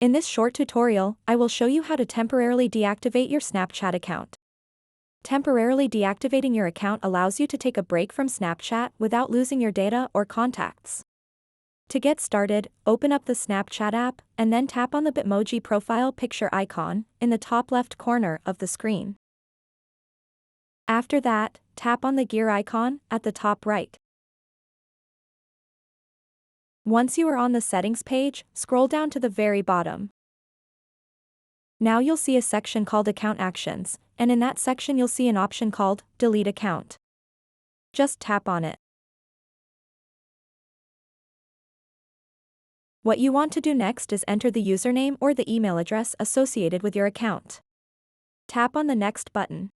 In this short tutorial, I will show you how to temporarily deactivate your Snapchat account. Temporarily deactivating your account allows you to take a break from Snapchat without losing your data or contacts. To get started, open up the Snapchat app and then tap on the Bitmoji profile picture icon in the top left corner of the screen. After that, tap on the gear icon at the top right. Once you are on the settings page, scroll down to the very bottom. Now you'll see a section called Account Actions, and in that section you'll see an option called Delete Account. Just tap on it. What you want to do next is enter the username or the email address associated with your account. Tap on the Next button.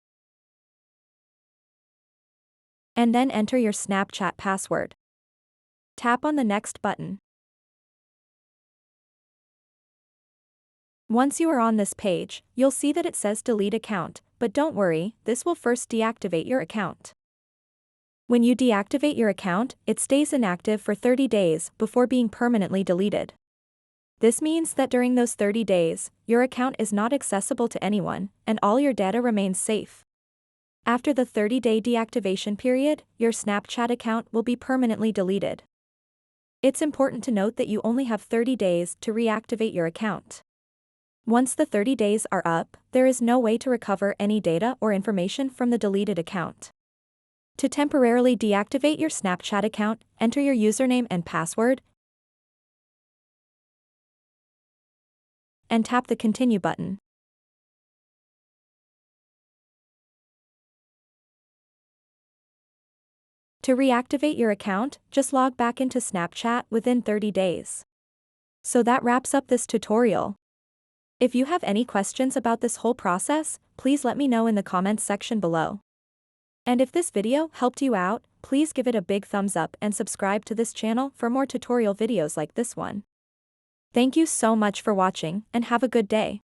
And then enter your Snapchat password. Tap on the Next button. Once you are on this page, you'll see that it says Delete Account, but don't worry, this will first deactivate your account. When you deactivate your account, it stays inactive for 30 days before being permanently deleted. This means that during those 30 days, your account is not accessible to anyone, and all your data remains safe. After the 30-day deactivation period, your Snapchat account will be permanently deleted. It's important to note that you only have 30 days to reactivate your account. Once the 30 days are up, there is no way to recover any data or information from the deleted account. To temporarily deactivate your Snapchat account, enter your username and password, and tap the Continue button. To reactivate your account, just log back into Snapchat within 30 days. So that wraps up this tutorial. If you have any questions about this whole process, please let me know in the comments section below. And if this video helped you out, please give it a big thumbs up and subscribe to this channel for more tutorial videos like this one. Thank you so much for watching and have a good day.